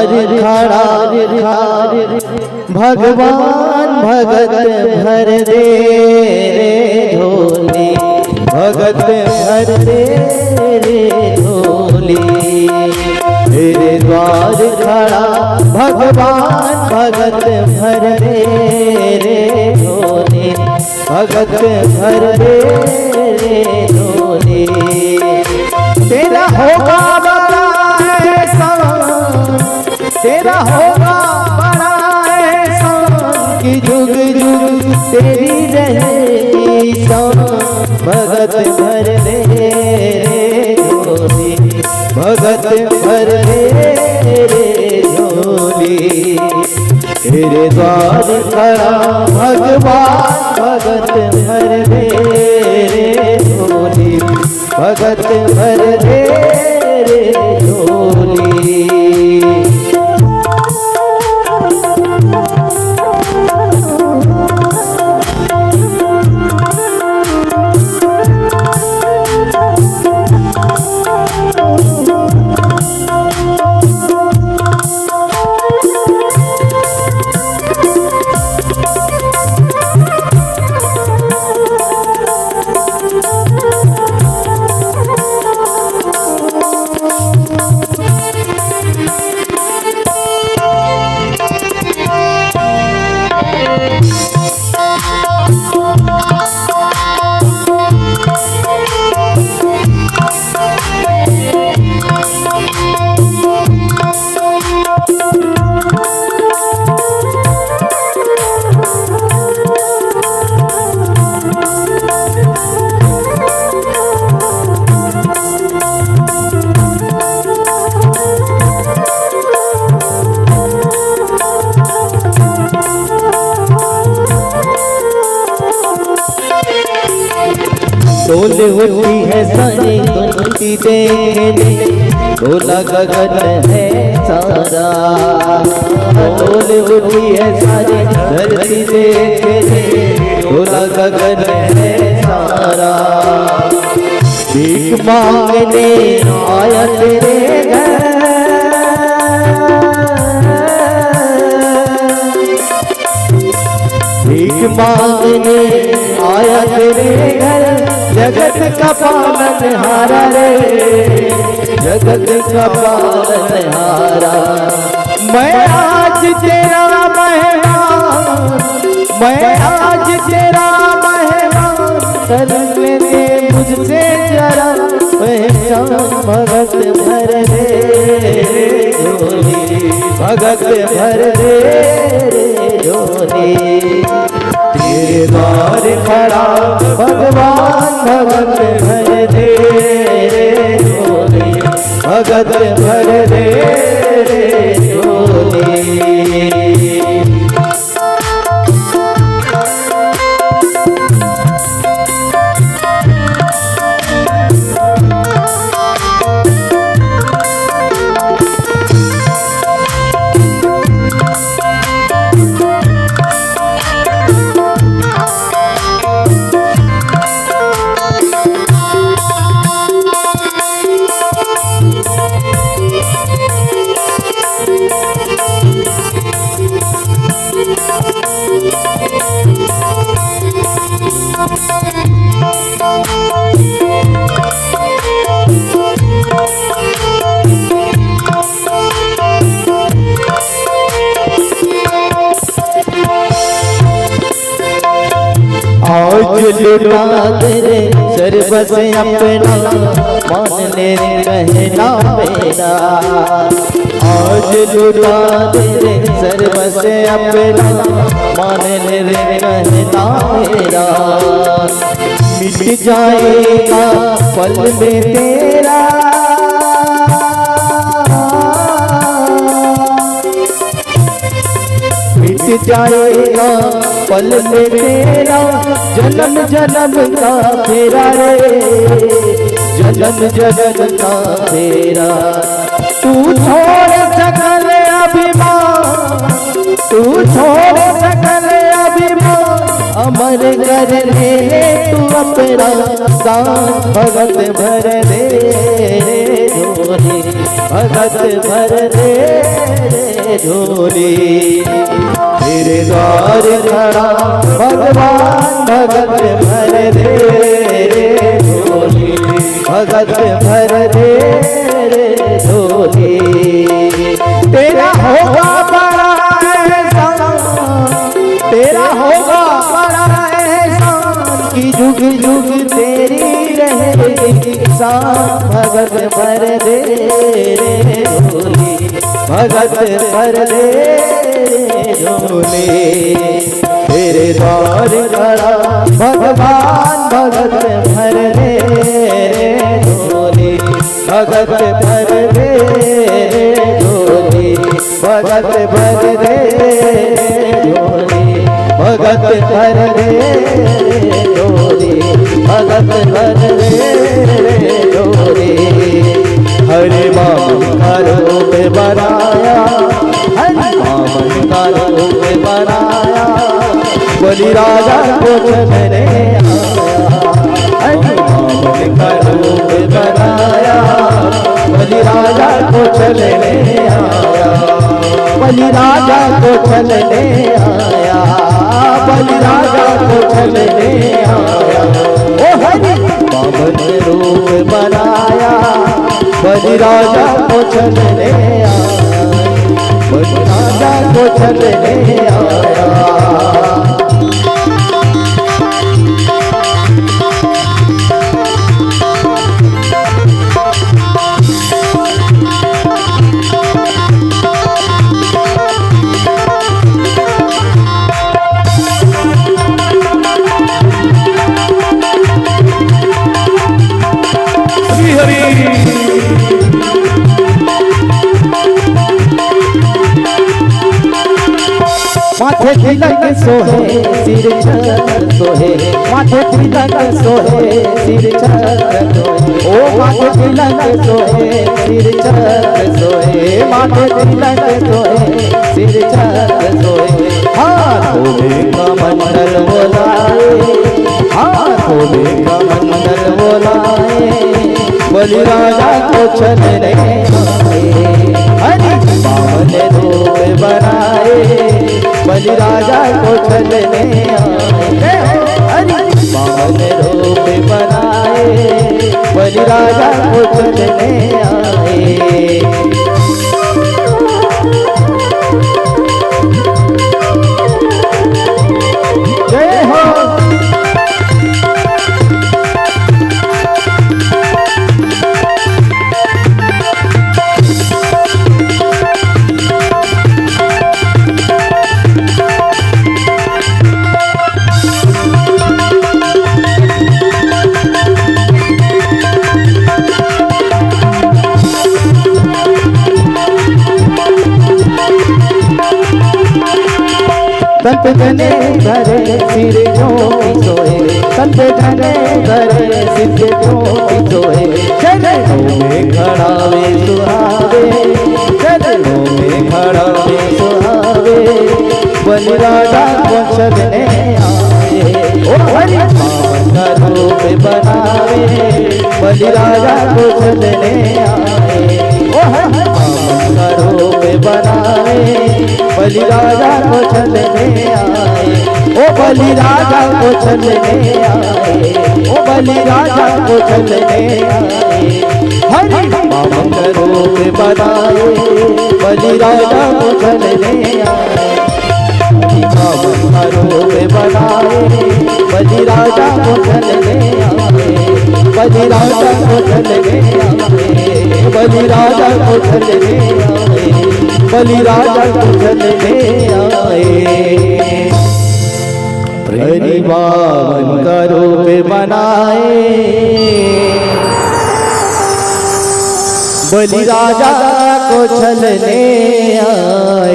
खड़ा भगवान भगत भर दे रे झोली, भगत भर दे रे झोली। तेरे द्वार खड़ा भगवान भगत भर दे रे झोली, भगत भर दे रे झोली। तेरा होगा बड़ा एहसान, तेरा होगा बड़ा एहसान कि जुग जुग तेरी रहेगी शान। भगत भर दे रे झोली, भगत भर दे रे झोली। तेरे द्वार खड़ा भगवान भगत भर दे रे झोली, भगत भर दे रे झोली। डोल होती है सारी धरती देखने, डोला गगन है सारा। डोल होती है सारी धरती देखने, डोला गगन है सारा। भीख मांगने आया तेरे घर, भीख मांगने आया तेरे घर। जगत का पालनहारा रे, जगत का पालनहारा। मैं आज तेरा मेहमान, मैं आज तेरा मेहमान, कर ले मुझसे जरा पहचान। भगत भर दे झोली, भगत भर दे झोली। तेरे द्वार खड़ा भगवान भगत भर दे रे झोली, भगत भर दे रे झोली। आज लुटा तेरे सर्वस अपना, मान ले कहना मेरा। आज लुटा तेरे सर्वस अपना, मान ले कहना मेरा। मिट जाएगा पल में तेरा, मिट जाएगा पल में तेरा। जन्म जन्म का तेरा रे, जन्म जन्म का तेरा। तू छोड़ सकल अभिमान, तू छोड़ सकल अभिमान, अमर कर ले तू अपना दान। भगत भर दे रे झोली, भगत भर दे रे झोली। तेरे द्वार खड़ा भगवान भगत भर दे रे झोली। भगत भर दे रे झोली। तेरा होगा बड़ा एहसान, तेरा होगा बड़ा एहसान कि जुग जुग तेरी रहेगी शान। भगत भर दे रे झोली। भगत भर दे रे झोली। तेरे द्वार खड़ा भगवान भगत भर दे रे झोली। भगत भर दे रे झोली। भगत भर दे रे झोली। भगत भर दे रे झोली। भगत भर दे रे झोली। हरे बाबा का रूप बनाया, हरे बाबा का रूप बनाया, बलि राजा को चलने आया। हरे बाबा का रूप बनाया, बलि राजा को चलने आया। बलि राजा को चलने आया। बलि राजा को चलने आया। ओ हरि बाबा ने रूप बनाया, बलि राजा को चलने आया। बलि राजा को चलने आया। माथे तिलक सोहे सिर छत्र सोहे। माथे तिलक सोहे सिर छत्र सोहे। ओ माथे तिलक सोहे सिर छत्र सोहे। माथे तिलक सोहे सिर छत्र सोहे। हाथों में कमंडल बोलाए, हाथों में कमंडल बोलाए, बलि राजा को चलने आए। हरि बाबा ने रूप बनाए, बलि राजा को चलने आए। हरि बाबा ने रूप बनाए, बलि राजा को चलने आए। जय हो। संत जने घरे सिर झोंकी सोए। संत जने घरे सिर झोंकी सोए। चरणों में खड़ा वे सुहावे, चरणों में खड़ा वे सुहावे, बलि राजा को चलने आए। ओ हरि बाबा का रूप बनावे, बलि राजा को चलने आए। ओ हरि बाबा का रूप बनावे, बलि राजा को चलने आए। ओ बलि राजा को चलने आए। ओ बलि राजा को चलने आए। हरि बाबा का रूप बनाए, बलि राजा को चलने आए। हरि बाबा का रूप बनाए, बलि राजा को चलने आए। बलि राजा को चलने आए। बलि राजा को चलने आए। बलि राजा को चलने आए। हरि बाबा का रूप बनाए, बलि राजा को चलने आए।